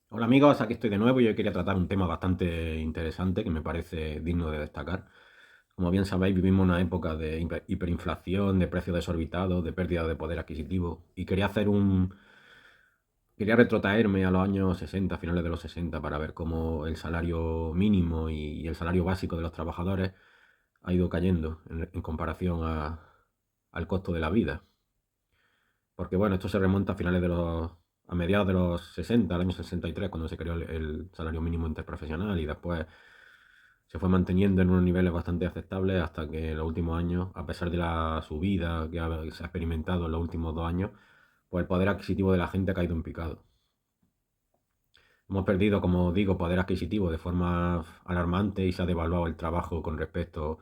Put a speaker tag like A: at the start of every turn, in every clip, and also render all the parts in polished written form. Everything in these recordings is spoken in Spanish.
A: Hola amigos, aquí estoy de nuevo y hoy quería tratar un tema bastante interesante que me parece digno de destacar. Como bien sabéis, vivimos una época de hiperinflación, de precios desorbitados, de pérdida de poder adquisitivo y quería retrotraerme a los años 60, finales de los 60, para ver cómo el salario mínimo y el salario básico de los trabajadores ha ido cayendo en comparación al costo de la vida. Porque bueno, esto se remonta a mediados de los 60, al año 63, cuando se creó el salario mínimo interprofesional y después se fue manteniendo en unos niveles bastante aceptables hasta que en los últimos años, a pesar de la subida se ha experimentado en los últimos 2 años, pues el poder adquisitivo de la gente ha caído en picado. Hemos perdido, como digo, poder adquisitivo de forma alarmante y se ha devaluado el trabajo con respecto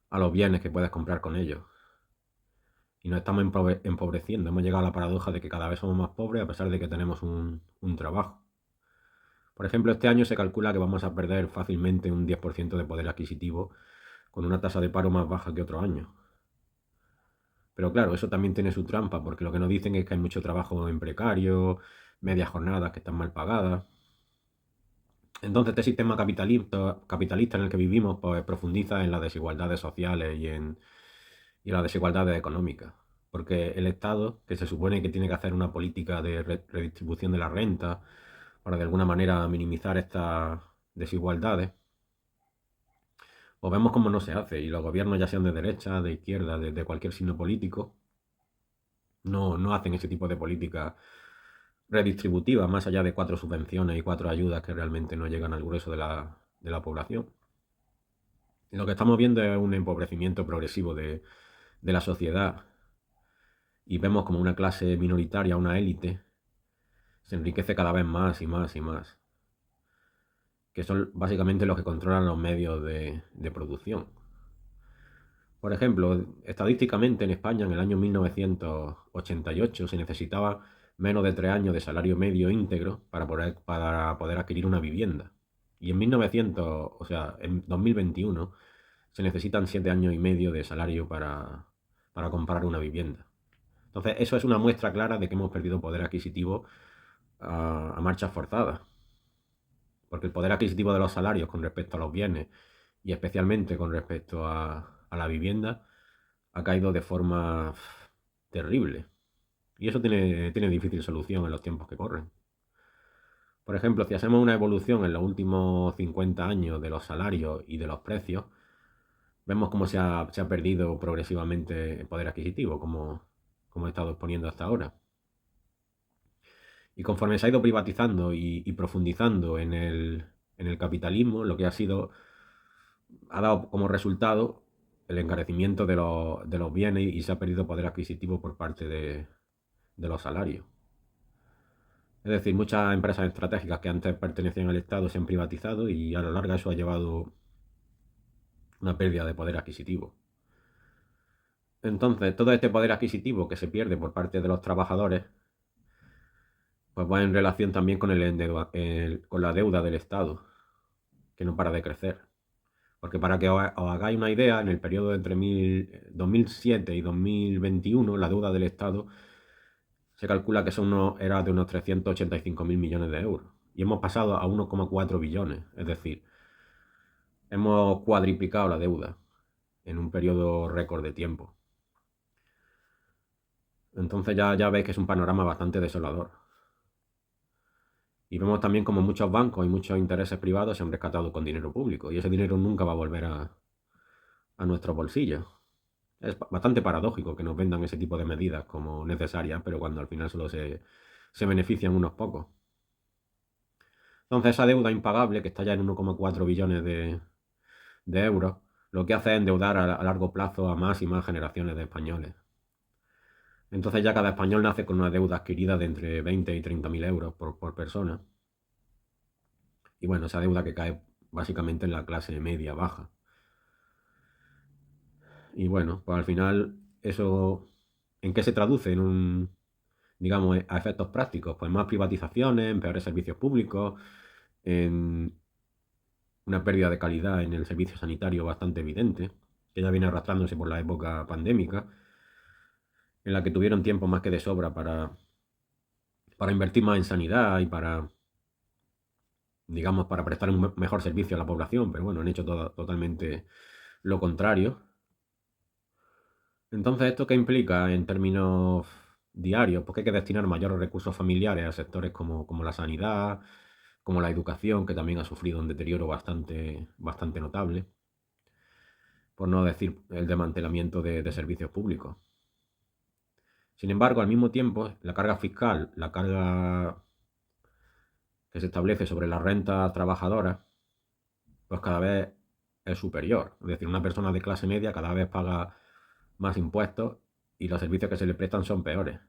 A: a los bienes que puedes comprar con ellos. Y nos estamos empobreciendo. Hemos llegado a la paradoja de que cada vez somos más pobres a pesar de que tenemos un trabajo. Por ejemplo, este año se calcula que vamos a perder fácilmente un 10% de poder adquisitivo con una tasa de paro más baja que otro año. Pero claro, eso también tiene su trampa, porque lo que nos dicen es que hay mucho trabajo en precario, medias jornadas que están mal pagadas. Entonces, este sistema capitalista en el que vivimos pues, profundiza en las desigualdades sociales y en las desigualdades económicas. Porque el Estado, que se supone que tiene que hacer una política de redistribución de la renta para de alguna manera minimizar estas desigualdades, pues vemos cómo no se hace. Y los gobiernos, ya sean de derecha, de izquierda, de cualquier signo político, no hacen ese tipo de política redistributiva, más allá de 4 subvenciones y 4 ayudas que realmente no llegan al grueso de la población. Y lo que estamos viendo es un empobrecimiento progresivo de la sociedad y vemos como una clase minoritaria, una élite, se enriquece cada vez más y más y más, que son básicamente los que controlan los medios de producción. Por ejemplo, estadísticamente en España en el año 1988 se necesitaba menos de 3 años de salario medio íntegro para poder adquirir una vivienda. Y en 1900, o sea, en 2021 se necesitan 7 años y medio de salario para comprar una vivienda. Entonces, eso es una muestra clara de que hemos perdido poder adquisitivo a marchas forzadas. Porque el poder adquisitivo de los salarios con respecto a los bienes y especialmente con respecto a la vivienda ha caído de forma terrible. Y eso tiene difícil solución en los tiempos que corren. Por ejemplo, si hacemos una evolución en los últimos 50 años de los salarios y de los precios, vemos cómo se ha perdido progresivamente el poder adquisitivo, como he estado exponiendo hasta ahora. Y conforme se ha ido privatizando y profundizando en el capitalismo, lo que ha dado como resultado el encarecimiento de los bienes y se ha perdido poder adquisitivo por parte de los salarios. Es decir, muchas empresas estratégicas que antes pertenecían al Estado se han privatizado y a la larga eso ha llevado una pérdida de poder adquisitivo. Entonces, todo este poder adquisitivo que se pierde por parte de los trabajadores, pues va en relación también con la deuda del Estado, que no para de crecer. Porque para que os hagáis una idea, en el periodo entre 2007 y 2021, la deuda del Estado se calcula que era de unos 385.000 millones de euros. Y hemos pasado a 1,4 billones. Es decir, hemos cuadriplicado la deuda en un periodo récord de tiempo. Entonces ya veis que es un panorama bastante desolador. Y vemos también como muchos bancos y muchos intereses privados se han rescatado con dinero público. Y ese dinero nunca va a volver a nuestros bolsillos. Es bastante paradójico que nos vendan ese tipo de medidas como necesarias, pero cuando al final solo se benefician unos pocos. Entonces esa deuda impagable, que está ya en 1,4 billones de euros, lo que hace es endeudar a largo plazo a más y más generaciones de españoles. Entonces ya cada español nace con una deuda adquirida de entre 20 y 30 mil euros por persona. Y bueno, esa deuda que cae básicamente en la clase media baja. Y bueno, pues al final eso, ¿en qué se traduce? Digamos, a efectos prácticos, pues más privatizaciones, en peores servicios públicos, en una pérdida de calidad en el servicio sanitario bastante evidente, que ya viene arrastrándose por la época pandémica, en la que tuvieron tiempo más que de sobra para invertir más en sanidad y para digamos, para prestar un mejor servicio a la población, pero bueno, han hecho totalmente lo contrario. Entonces, ¿esto qué implica en términos diarios? Porque hay que destinar mayores recursos familiares a sectores como la sanidad, como la educación, que también ha sufrido un deterioro bastante notable, por no decir el desmantelamiento de servicios públicos. Sin embargo, al mismo tiempo, la carga fiscal, la carga que se establece sobre las rentas trabajadoras, pues cada vez es superior. Es decir, una persona de clase media cada vez paga más impuestos y los servicios que se le prestan son peores.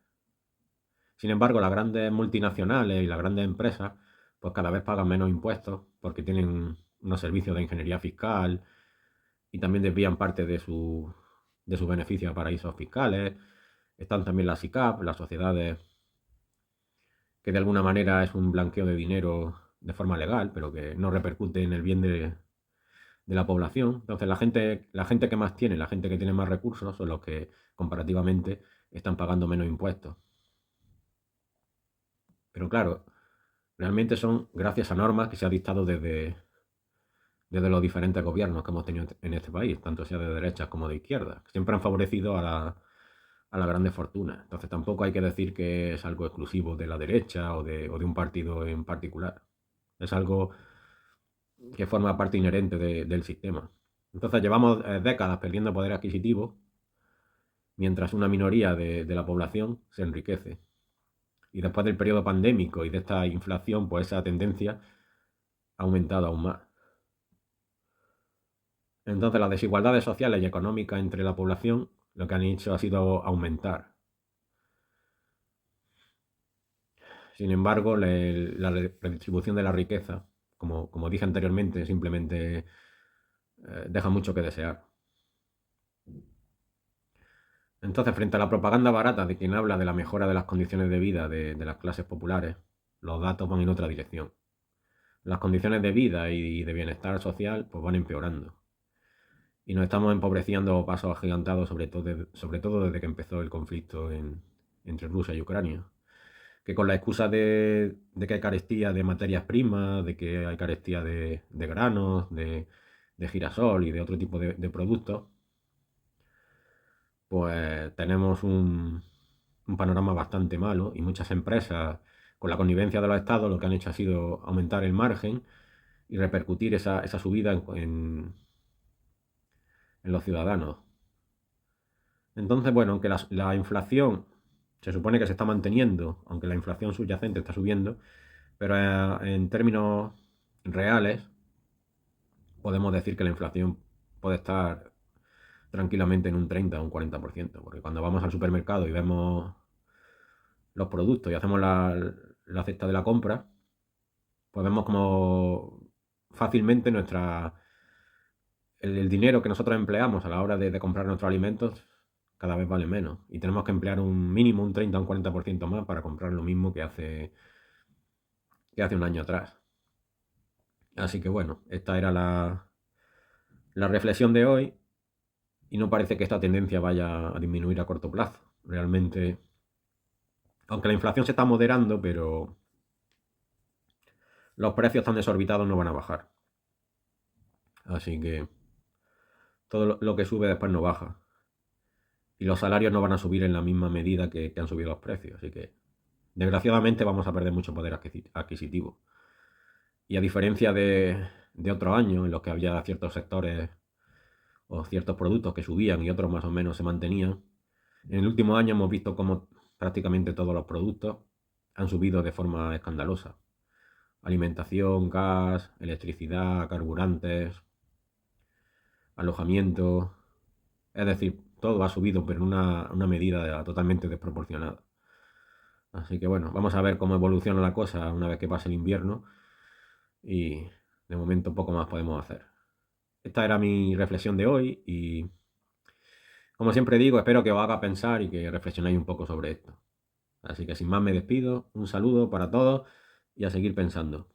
A: Sin embargo, las grandes multinacionales y las grandes empresas, pues cada vez pagan menos impuestos porque tienen unos servicios de ingeniería fiscal y también desvían parte de sus beneficios a paraísos fiscales. Están también las SICAP, las sociedades que de alguna manera es un blanqueo de dinero de forma legal, pero que no repercute en el bien de la población. Entonces la gente que más tiene, la gente que tiene más recursos, son los que comparativamente están pagando menos impuestos. Pero claro, realmente son gracias a normas que se ha dictado desde los diferentes gobiernos que hemos tenido en este país, tanto sea de derechas como de izquierdas, que siempre han favorecido a las grandes fortunas. Entonces tampoco hay que decir que es algo exclusivo de la derecha o de un partido en particular. Es algo que forma parte inherente del sistema. Entonces llevamos décadas perdiendo poder adquisitivo mientras una minoría de la población se enriquece. Y después del periodo pandémico y de esta inflación, pues esa tendencia ha aumentado aún más. Entonces las desigualdades sociales y económicas entre la población lo que han hecho ha sido aumentar. Sin embargo, la redistribución de la riqueza, como dije anteriormente, simplemente deja mucho que desear. Entonces, frente a la propaganda barata de quien habla de la mejora de las condiciones de vida de las clases populares, los datos van en otra dirección. Las condiciones de vida y de bienestar social pues van empeorando. Y nos estamos empobreciendo a pasos agigantados, sobre todo desde que empezó el conflicto entre Rusia y Ucrania. Que con la excusa de que hay carestía de materias primas, de que hay carestía de granos, de girasol y de otro tipo de productos, pues tenemos un panorama bastante malo y muchas empresas, con la connivencia de los estados, lo que han hecho ha sido aumentar el margen y repercutir esa subida en los ciudadanos. Entonces, bueno, aunque la inflación se supone que se está manteniendo, aunque la inflación subyacente está subiendo, pero en términos reales podemos decir que la inflación puede estar tranquilamente en un 30 o un 40%, porque cuando vamos al supermercado y vemos los productos y hacemos la cesta de la compra, pues vemos como fácilmente el dinero que nosotros empleamos a la hora de comprar nuestros alimentos cada vez vale menos. Y tenemos que emplear un mínimo, un 30 o un 40% más para comprar lo mismo que hace un año atrás. Así que bueno, esta era la reflexión de hoy y no parece que esta tendencia vaya a disminuir a corto plazo. Realmente, aunque la inflación se está moderando, pero los precios tan desorbitados no van a bajar. Así que todo lo que sube después no baja. Y los salarios no van a subir en la misma medida que han subido los precios. Así que, desgraciadamente, vamos a perder mucho poder adquisitivo. Y a diferencia de otros años en los que había ciertos sectores o ciertos productos que subían y otros más o menos se mantenían, en el último año hemos visto cómo prácticamente todos los productos han subido de forma escandalosa. Alimentación, gas, electricidad, carburantes, alojamiento. Es decir, todo ha subido, pero en una medida totalmente desproporcionada. Así que bueno, vamos a ver cómo evoluciona la cosa una vez que pase el invierno y de momento poco más podemos hacer. Esta era mi reflexión de hoy y como siempre digo, espero que os haga pensar y que reflexionéis un poco sobre esto. Así que sin más me despido, un saludo para todos y a seguir pensando.